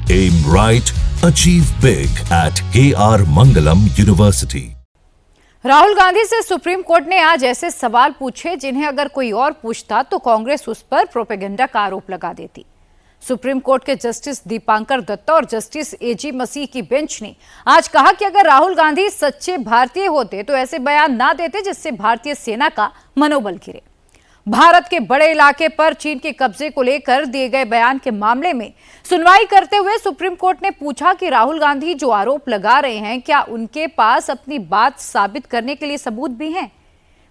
Aim right, achieve big at KR Mangalam University. Rahul Gandhi से supreme court ने आज ऐसे सवाल पूछे जिन्हें अगर कोई और पूछता तो कांग्रेस उस पर प्रोपेगेंडा का आरोप लगा देती। सुप्रीम कोर्ट के जस्टिस दीपांकर दत्ता और जस्टिस एजी मसीह की बेंच ने आज कहा कि अगर राहुल गांधी सच्चे भारतीय होते तो ऐसे बयान ना देते जिससे भारतीय सेना का मनोबल गिरे। भारत के बड़े इलाके पर चीन के कब्जे को लेकर दिए गए बयान के मामले में सुनवाई करते हुए सुप्रीम कोर्ट ने पूछा कि राहुल गांधी जो आरोप लगा रहे हैं क्या उनके पास अपनी बात साबित करने के लिए सबूत भी हैं।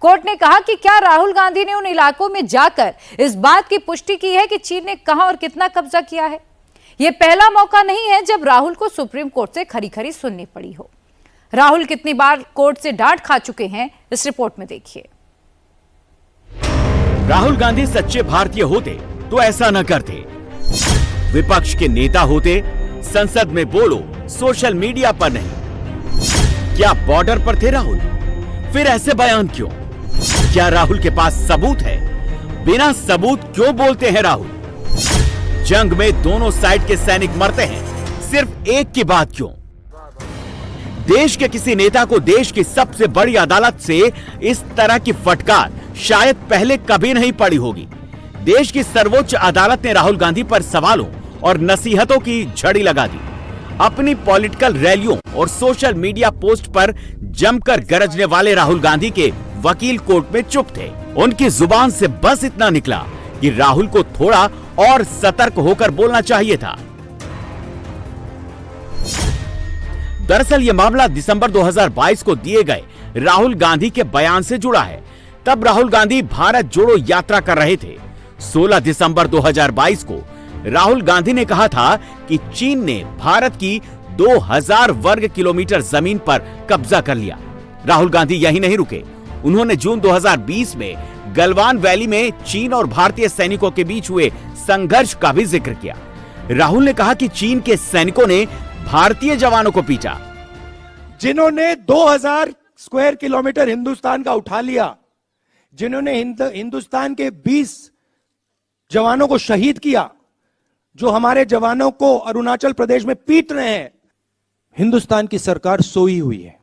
कोर्ट ने कहा कि क्या राहुल गांधी ने उन इलाकों में जाकर इस बात की पुष्टि की है कि चीन ने कहां और कितना कब्जा किया है। यह पहला मौका नहीं है जब राहुल को सुप्रीम कोर्ट से खरी खरी सुननी पड़ी हो। राहुल कितनी बार कोर्ट से डांट खा चुके हैं, इस रिपोर्ट में देखिए। राहुल गांधी सच्चे भारतीय होते तो ऐसा न करते। विपक्ष के नेता होते संसद में बोलो, सोशल मीडिया पर नहीं। क्या बॉर्डर पर थे राहुल? फिर ऐसे बयान क्यों? क्या राहुल के पास सबूत है? बिना सबूत क्यों बोलते हैं राहुल? जंग में दोनों साइड के सैनिक मरते हैं, सिर्फ एक की बात क्यों? देश के किसी नेता को देश की सबसे बड़ी अदालत से इस तरह की फटकार शायद पहले कभी नहीं पड़ी होगी। देश की सर्वोच्च अदालत ने राहुल गांधी पर सवालों और नसीहतों की झड़ी लगा दी। अपनी पॉलिटिकल रैलियों और सोशल मीडिया पोस्ट पर जमकर गरजने वाले राहुल गांधी के वकील कोर्ट में चुप थे। उनकी जुबान से बस इतना निकला कि राहुल को थोड़ा और सतर्क होकर बोलना चाहिए था। दरअसल ये मामला दिसंबर 2022 को दिए गए राहुल गांधी के बयान से जुड़ा है। तब राहुल गांधी भारत जोड़ो यात्रा कर रहे थे। 16 दिसंबर 2022 को राहुल गांधी ने कहा था कि चीन ने भारत की 2000 वर्ग किलोमीटर जमीन पर कब्जा कर लिया। राहुल गांधी यहीं नहीं रुके। उन्होंने जून 2020 में गलवान वैली में चीन और भारतीय सैनिकों के बीच हुए संघर्ष का भी जिक्र किया। राहुल ने कहा कि चीन के सैनिकों ने भारतीय जवानों को पीटा। जिन्होंने 2000 स्क्वायर किलोमीटर हिंदुस्तान का उठा लिया, जिन्होंने हिंदुस्तान के 20 जवानों को शहीद किया, जो हमारे जवानों को अरुणाचल प्रदेश में पीट रहे हैं, हिंदुस्तान की सरकार सोई हुई है।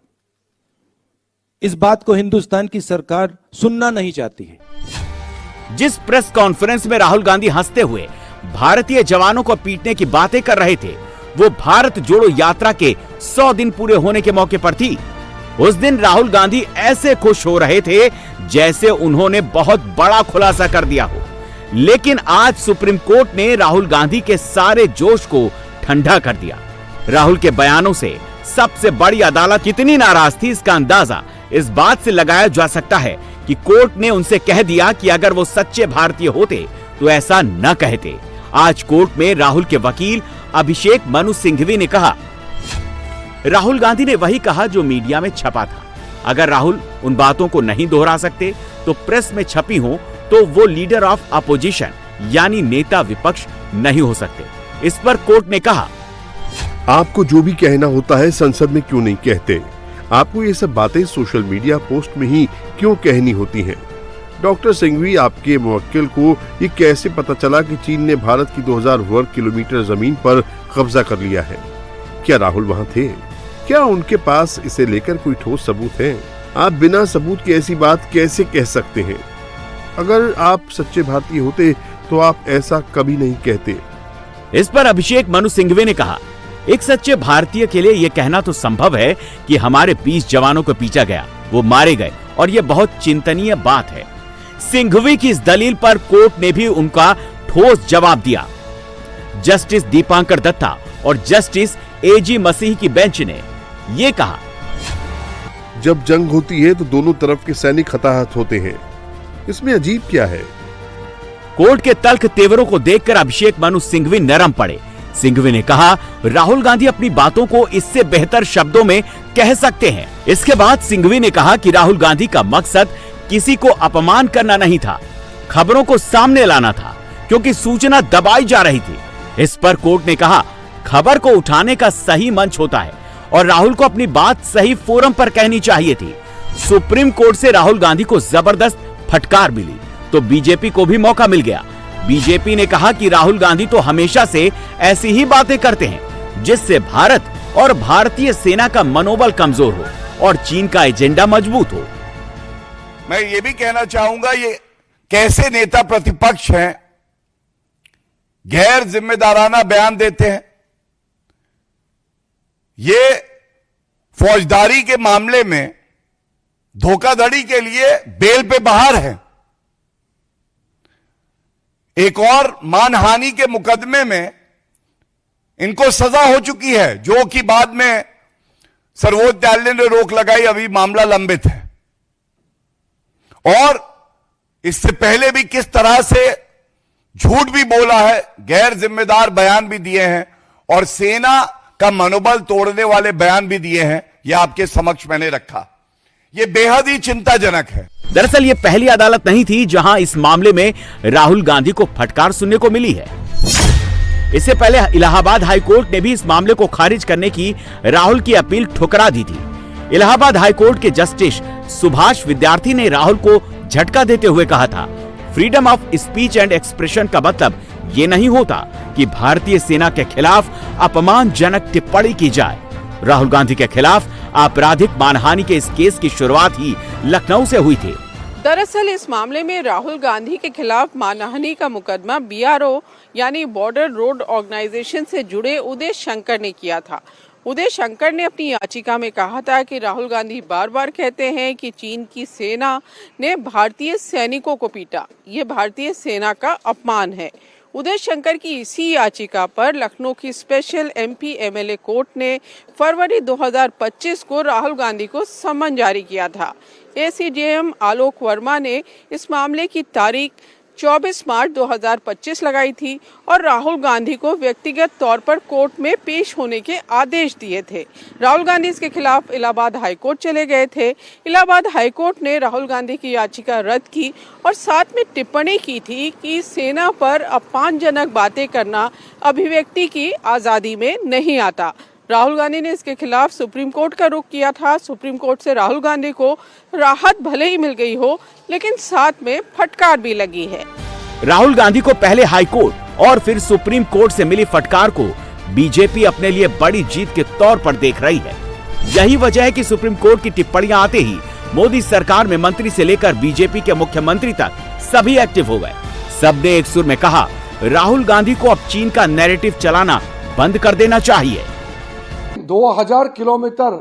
इस बात को हिंदुस्तान की सरकार सुनना नहीं चाहती है। जिस प्रेस कॉन्फ्रेंस में राहुल गांधी हंसते हुए भारतीय जवानों को पीटने की बातें कर रहे थे, वो भारत जोड़ो यात्रा के 100 दिन पूरे होने के मौके पर थी। उस दिन राहुल गांधी ऐसे खुश हो रहे थे जैसे उन्होंने बहुत बड़ा खुलासा कर दिया हो। लेकिन आज सुप्रीम कोर्ट ने राहुल गांधी के सारे जोश को ठंडा कर दिया। राहुल के बयानों से सबसे बड़ी अदालत कितनी नाराज थी, इसका अंदाजा इस बात से लगाया जा सकता है कि कोर्ट ने उनसे कह दिया कि अगर वो सच्चे भारतीय होते तो ऐसा न कहते। आज कोर्ट में राहुल के वकील अभिषेक मनु सिंघवी ने कहा, राहुल गांधी ने वही कहा जो मीडिया में छपा था। अगर राहुल उन बातों को नहीं दोहरा सकते तो प्रेस में छपी हो तो वो लीडर ऑफ अपोजिशन यानी नेता विपक्ष नहीं हो सकते। इस पर कोर्ट ने कहा, आपको जो भी कहना होता है संसद में क्यों नहीं कहते? आपको ये सब बातें सोशल मीडिया पोस्ट में ही क्यों कहनी होती हैं? डॉक्टर सिंघवी, आपके मुवक्किल को ये कैसे पता चला कि चीन ने भारत की 2000 वर्ग किलोमीटर जमीन पर कब्जा कर लिया है? क्या राहुल वहाँ थे? क्या उनके पास इसे लेकर कोई ठोस सबूत है? आप बिना सबूत के ऐसी बात कैसे कह सकते हैं? अगर आप सच्चे भारतीय होते तो आप ऐसा कभी नहीं कहते। इस पर अभिषेक मनु सिंघवी ने कहा, एक सच्चे भारतीय के लिए यह कहना तो संभव है कि हमारे 20 जवानों को पीटा गया, वो मारे गए, और ये बहुत चिंतनीय बात है। सिंघवी की इस दलील पर कोर्ट ने भी उनका ठोस जवाब दिया। जस्टिस दीपांकर दत्ता और जस्टिस एजी मसीह की बेंच ने ये कहा, जब जंग होती है तो दोनों तरफ के सैनिक हताहत होते हैं, इसमें अजीब क्या है? कोर्ट के तल्ख तेवरों को देखकर अभिषेक मनु सिंघवी नरम पड़े। सिंघवी ने कहा, राहुल गांधी अपनी बातों को इससे बेहतर शब्दों में कह सकते हैं। इसके बाद सिंघवी ने कहा कि राहुल गांधी का मकसद किसी को अपमान करना नहीं था, खबरों को सामने लाना था, क्योंकि सूचना दबाई जा रही थी। इस पर कोर्ट ने कहा, खबर को उठाने का सही मंच होता है और राहुल को अपनी बात सही फोरम पर कहनी चाहिए थी। सुप्रीम कोर्ट से राहुल गांधी को जबरदस्त फटकार मिली तो बीजेपी को भी मौका मिल गया। बीजेपी ने कहा कि राहुल गांधी तो हमेशा से ऐसी ही बातें करते हैं जिससे भारत और भारतीय सेना का मनोबल कमजोर हो और चीन का एजेंडा मजबूत हो। मैं ये भी कहना चाहूंगा, ये कैसे नेता प्रतिपक्ष हैं, गैर जिम्मेदाराना बयान देते हैं। ये फौजदारी के मामले में धोखाधड़ी के लिए बेल पे बाहर है। एक और मानहानि के मुकदमे में इनको सजा हो चुकी है, जो कि बाद में सर्वोच्च न्यायालय ने रोक लगाई, अभी मामला लंबित है। और इससे पहले भी किस तरह से झूठ भी बोला है, गैर जिम्मेदार बयान भी दिए हैं और सेना का मनोबल तोड़ने वाले बयान भी दिए हैं। यह आपके समक्ष मैंने रखा। यह बेहद ही चिंताजनक है। दरअसल ये पहली अदालत नहीं थी जहां इस मामले में राहुल गांधी को फटकार सुनने को मिली है। इससे पहले इलाहाबाद हाईकोर्ट ने भी इस मामले को खारिज करने की राहुल की अपील ठुकरा दी थी। इलाहाबाद हाईकोर्ट के जस्टिस सुभाष विद्यार्थी ने राहुल को झटका देते हुए कहा था, freedom of speech and expression का मतलब ये नहीं होता कि भारतीय सेना के खिलाफ अपमानजनक टिप्पणी की जाए। राहुल गांधी के खिलाफ आपराधिक मानहानि के इस केस की शुरुआत ही लखनऊ से हुई थी। दरअसल इस मामले में राहुल गांधी के खिलाफ मानहानि का मुकदमा BRO यानी बॉर्डर रोड ऑर्गेनाइजेशन से जुड़े उदय शंकर ने किया था। उदय शंकर ने अपनी याचिका में कहा था कि राहुल गांधी बार बार कहते हैं कि चीन की सेना ने भारतीय सैनिकों को पीटा, ये भारतीय सेना का अपमान है। उदय शंकर की इसी याचिका पर लखनऊ की स्पेशल MP MLA कोर्ट ने फरवरी 2025 को राहुल गांधी को सम्मन जारी किया था। ACJM आलोक वर्मा ने इस मामले की तारीख 24 मार्च 2025 लगाई थी और राहुल गांधी को व्यक्तिगत तौर पर कोर्ट में पेश होने के आदेश दिए थे। राहुल गांधी इसके खिलाफ इलाहाबाद हाईकोर्ट चले गए थे। इलाहाबाद हाईकोर्ट ने राहुल गांधी की याचिका रद्द की और साथ में टिप्पणी की थी कि सेना पर अपमानजनक बातें करना अभिव्यक्ति की आज़ादी में नहीं आता। राहुल गांधी ने इसके खिलाफ सुप्रीम कोर्ट का रुख किया था। सुप्रीम कोर्ट से राहुल गांधी को राहत भले ही मिल गई हो, लेकिन साथ में फटकार भी लगी है। राहुल गांधी को पहले हाई कोर्ट और फिर सुप्रीम कोर्ट से मिली फटकार को बीजेपी अपने लिए बड़ी जीत के तौर पर देख रही है। यही वजह है कि सुप्रीम कोर्ट की टिप्पणियां आते ही मोदी सरकार में मंत्री से लेकर बीजेपी के मुख्यमंत्री तक सभी एक्टिव हो गए। सबने एक सुर में कहा, राहुल गांधी को अब चीन का नैरेटिव चलाना बंद कर देना चाहिए। 2000 किलोमीटर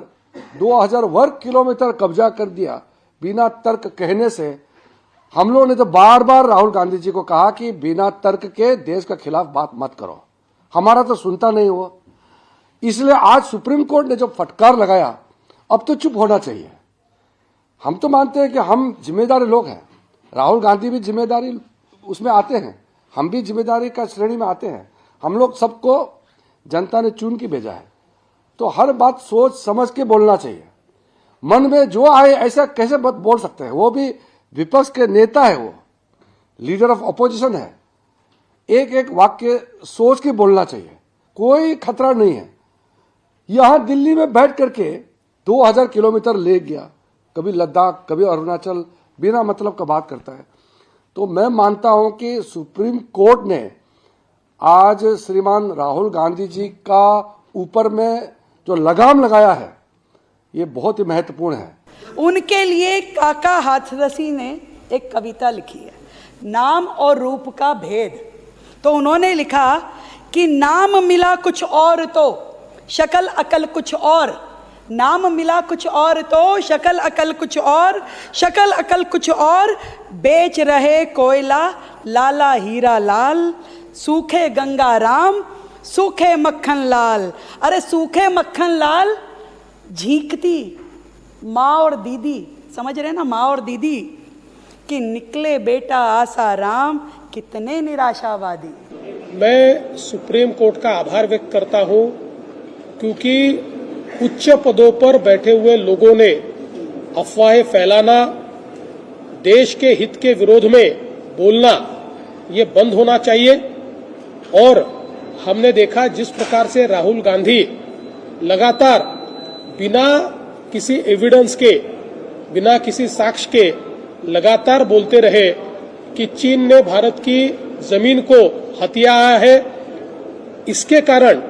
2000 वर्ग किलोमीटर कब्जा कर दिया बिना तर्क कहने से। हम लोगों ने तो बार बार राहुल गांधी जी को कहा कि बिना तर्क के देश के खिलाफ बात मत करो, हमारा तो सुनता नहीं हुआ। इसलिए आज सुप्रीम कोर्ट ने जो फटकार लगाया, अब तो चुप होना चाहिए। हम तो मानते हैं कि हम जिम्मेदारी लोग हैं, राहुल गांधी भी जिम्मेदारी उसमें आते हैं, हम भी जिम्मेदारी का श्रेणी में आते हैं। हम लोग सबको जनता ने चुन के भेजा है, तो हर बात सोच समझ के बोलना चाहिए। मन में जो आए ऐसा कैसे बोल सकते हैं? वो भी विपक्ष के नेता है, वो लीडर ऑफ ऑपोजिशन है। एक एक वाक्य सोच के बोलना चाहिए, कोई खतरा नहीं है। यहां दिल्ली में बैठ करके 2000 किलोमीटर ले गया, कभी लद्दाख कभी अरुणाचल, बिना मतलब का बात करता है। तो मैं मानता हूं कि सुप्रीम कोर्ट ने आज श्रीमान राहुल गांधी जी का ऊपर में जो लगाम लगाया है, ये बहुत ही महत्वपूर्ण है। उनके लिए काका हाथरसी ने एक कविता लिखी है, नाम और रूप का भेद। तो उन्होंने लिखा कि नाम मिला कुछ और तो शक्ल अकल कुछ और, नाम मिला कुछ और तो शक्ल अकल कुछ और, शक्ल अकल कुछ और, बेच रहे कोयला लाला हीरा लाल, सूखे गंगा राम सूखे मक्खन लाल। अरे सूखे मक्खन लाल, झींकती माँ और दीदी, समझ रहे ना, माँ और दीदी, कि निकले बेटा आसा राम, कितने निराशावादी। मैं सुप्रीम कोर्ट का आभार व्यक्त करता हूं, क्योंकि उच्च पदों पर बैठे हुए लोगों ने अफवाहें फैलाना, देश के हित के विरोध में बोलना, ये बंद होना चाहिए। और हमने देखा जिस प्रकार से राहुल गांधी लगातार बिना किसी एविडेंस के, बिना किसी साक्ष्य के लगातार बोलते रहे कि चीन ने भारत की जमीन को हथिया है। इसके कारण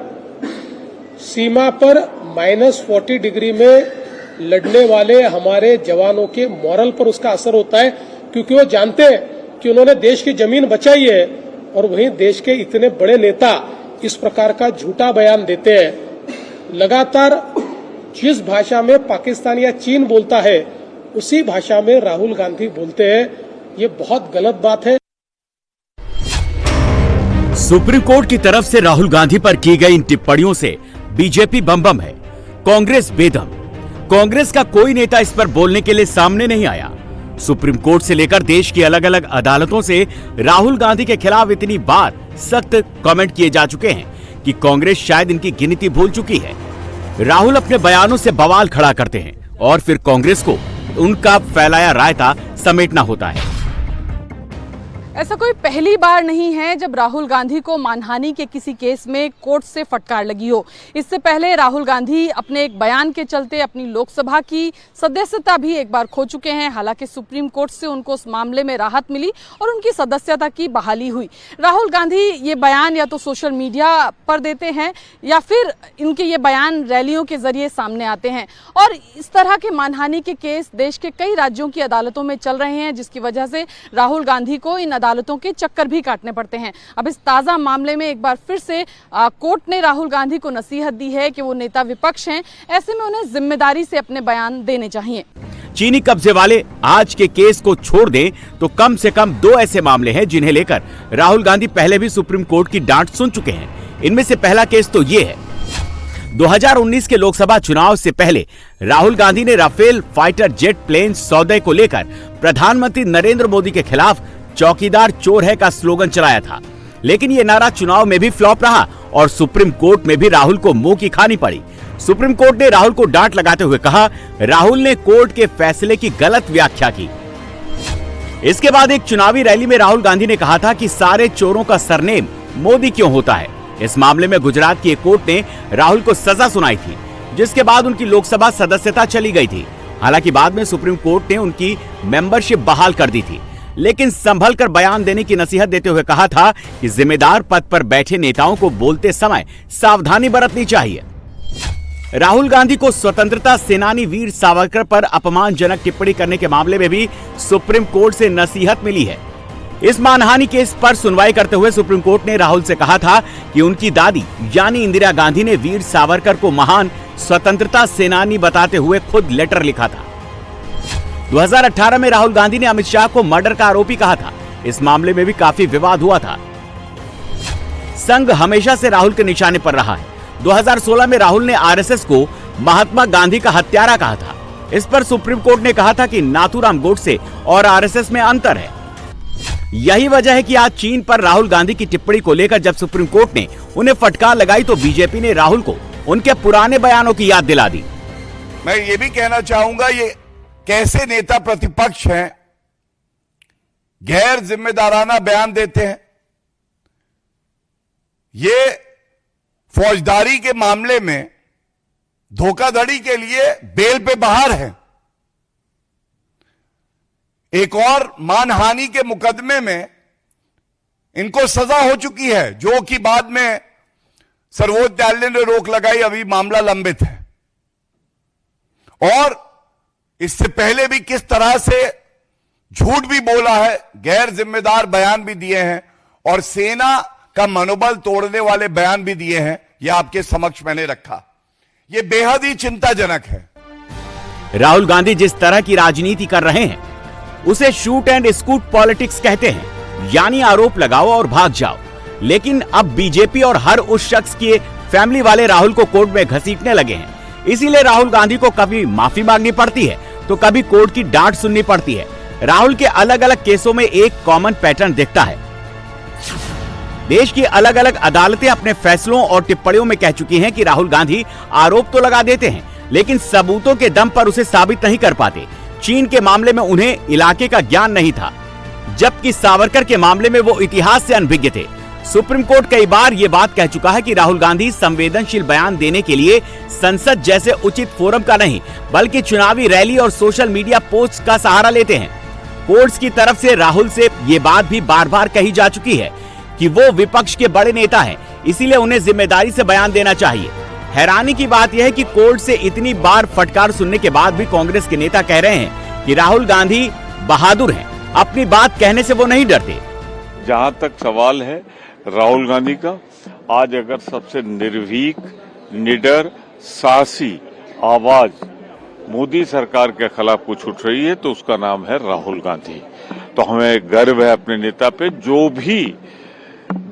सीमा पर -40 डिग्री में लड़ने वाले हमारे जवानों के मोरल पर उसका असर होता है, क्योंकि वो जानते हैं कि उन्होंने देश की जमीन बचाई है और वहीं देश के इतने बड़े नेता इस प्रकार का झूठा बयान देते हैं। लगातार जिस भाषा में पाकिस्तान या चीन बोलता है उसी भाषा में राहुल गांधी बोलते हैं, ये बहुत गलत बात है। सुप्रीम कोर्ट की तरफ से राहुल गांधी पर की गई इन टिप्पणियों से बीजेपी बम है, कांग्रेस बेदम। कांग्रेस का कोई नेता इस पर बोलने के लिए सामने नहीं आया। सुप्रीम कोर्ट से लेकर देश की अलग अलग अदालतों से राहुल गांधी के खिलाफ इतनी बार सख्त कमेंट किए जा चुके हैं कि कांग्रेस शायद इनकी गिनती भूल चुकी है। राहुल अपने बयानों से बवाल खड़ा करते हैं और फिर कांग्रेस को उनका फैलाया रायता समेटना होता है। ऐसा कोई पहली बार नहीं है जब राहुल गांधी को मानहानि के किसी केस में कोर्ट से फटकार लगी हो। इससे पहले राहुल गांधी अपने एक बयान के चलते अपनी लोकसभा की सदस्यता भी एक बार खो चुके हैं। हालांकि सुप्रीम कोर्ट से उनको उस मामले में राहत मिली और उनकी सदस्यता की बहाली हुई। राहुल गांधी ये बयान या तो सोशल मीडिया पर देते हैं या फिर इनके ये बयान रैलियों के जरिए सामने आते हैं और इस तरह के मानहानि के केस देश के कई राज्यों की अदालतों में चल रहे हैं, जिसकी वजह से राहुल गांधी को इन अदालतों के चक्कर भी काटने पड़ते हैं। अब इस ताजा मामले में एक बार फिर से कोर्ट ने राहुल गांधी को नसीहत दी है कि वो नेता विपक्ष हैं, ऐसे में उन्हें जिम्मेदारी से अपने बयान देने चाहिए। चीनी कब्जे वाले आज के केस को छोड़ दें तो कम से कम 2 ऐसे मामले हैं जिन्हें लेकर राहुल गांधी पहले भी सुप्रीम कोर्ट की डांट सुन चुके हैं। इनमें से पहला केस तो ये है, 2019 के लोकसभा चुनाव से पहले राहुल गांधी ने राफेल फाइटर जेट प्लेन सौदे को लेकर प्रधानमंत्री नरेंद्र मोदी के खिलाफ चौकीदार चोर है का स्लोगन चलाया था। लेकिन ये नारा चुनाव में भी फ्लॉप रहा और सुप्रीम कोर्ट में भी राहुल को मुंह की खानी पड़ी। सुप्रीम कोर्ट ने राहुल को डांट लगाते हुए कहा, राहुल ने कोर्ट के फैसले की गलत व्याख्या की। इसके बाद एक चुनावी रैली में राहुल गांधी ने कहा था कि सारे चोरों का सरनेम मोदी क्यों होता है। इस मामले में गुजरात की एक कोर्ट ने राहुल को सजा सुनाई थी, जिसके बाद उनकी लोकसभा सदस्यता चली गई थी। हालांकि बाद में सुप्रीम कोर्ट ने उनकी मेंबरशिप बहाल कर दी थी, लेकिन संभल कर बयान देने की नसीहत देते हुए कहा था कि जिम्मेदार पद पर बैठे नेताओं को बोलते समय सावधानी बरतनी चाहिए। राहुल गांधी को स्वतंत्रता सेनानी वीर सावरकर पर अपमानजनक टिप्पणी करने के मामले में भी सुप्रीम कोर्ट से नसीहत मिली है। इस मानहानि केस पर सुनवाई करते हुए सुप्रीम कोर्ट ने राहुल से कहा था कि उनकी दादी यानी इंदिरा गांधी ने वीर सावरकर को महान स्वतंत्रता सेनानी बताते हुए खुद लेटर लिखा था। 2018 में राहुल गांधी ने अमित शाह को मर्डर का आरोपी कहा था। इस मामले में भी काफी विवाद हुआ था। संघ हमेशा से राहुल के निशाने पर रहा है। 2016 में राहुल ने आरएसएस को महात्मा गांधी का हत्यारा कहा था। इस पर सुप्रीम कोर्ट ने कहा था कि नाथूराम गोडसे और आरएसएस में अंतर है। यही वजह है कि आज चीन पर राहुल गांधी की टिप्पणी को लेकर जब सुप्रीम कोर्ट ने उन्हें फटकार लगाई तो बीजेपी ने राहुल को उनके पुराने बयानों की याद दिला दी। मैं ये भी कहना चाहूंगा, ये कैसे नेता प्रतिपक्ष हैं, गैर जिम्मेदाराना बयान देते हैं। ये फौजदारी के मामले में धोखाधड़ी के लिए बेल पे बाहर है। एक और मानहानि के मुकदमे में इनको सजा हो चुकी है, जो कि बाद में सर्वोच्च न्यायालय ने रोक लगाई। अभी मामला लंबित है। और इससे पहले भी किस तरह से झूठ भी बोला है, गैर जिम्मेदार बयान भी दिए हैं और सेना का मनोबल तोड़ने वाले बयान भी दिए हैं। यह आपके समक्ष मैंने रखा। यह बेहद ही चिंताजनक है। राहुल गांधी जिस तरह की राजनीति कर रहे हैं उसे शूट एंड स्कूट पॉलिटिक्स कहते हैं, यानी आरोप लगाओ और भाग जाओ। लेकिन अब बीजेपी और हर उस शख्स की फैमिली वाले राहुल को कोर्ट में घसीटने लगे हैं। इसीलिए राहुल गांधी को कभी माफी मांगनी पड़ती है तो कभी कोर्ट की डांट सुननी पड़ती है। राहुल के अलग अलग केसों में एक कॉमन पैटर्न दिखता है। देश की अलग अलग अदालतें अपने फैसलों और टिप्पणियों में कह चुकी हैं कि राहुल गांधी आरोप तो लगा देते हैं लेकिन सबूतों के दम पर उसे साबित नहीं कर पाते। चीन के मामले में उन्हें इलाके का ज्ञान नहीं था, जबकि सावरकर के मामले में वो इतिहास से अनभिज्ञ थे। सुप्रीम कोर्ट कई बार ये बात कह चुका है कि राहुल गांधी संवेदनशील बयान देने के लिए संसद जैसे उचित फोरम का नहीं बल्कि चुनावी रैली और सोशल मीडिया पोस्ट का सहारा लेते हैं। कोर्ट्स की तरफ से राहुल से ये बात भी बार बार कही जा चुकी है कि वो विपक्ष के बड़े नेता हैं, इसीलिए उन्हें जिम्मेदारी से बयान देना चाहिए। हैरानी की बात यह है कि कोर्ट से इतनी बार फटकार सुनने के बाद भी कांग्रेस के नेता कह रहे हैं कि राहुल गांधी बहादुर हैं, अपनी बात कहने से वो नहीं डरते। जहां तक सवाल है राहुल गांधी का, आज अगर सबसे निर्भीक, निडर, साहसी आवाज मोदी सरकार के खिलाफ कुछ उठ रही है तो उसका नाम है राहुल गांधी। तो हमें गर्व है अपने नेता पे, जो भी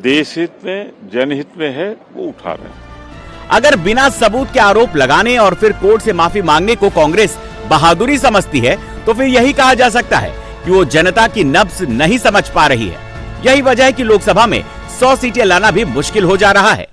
देश हित में, जनहित में है वो उठा रहे हैं। अगर बिना सबूत के आरोप लगाने और फिर कोर्ट से माफी मांगने को कांग्रेस बहादुरी समझती है तो फिर यही कहा जा सकता है कि वो जनता की नब्ज नहीं समझ पा रही है। यही वजह है कि लोकसभा में 100 सीटें लाना भी मुश्किल हो जा रहा है।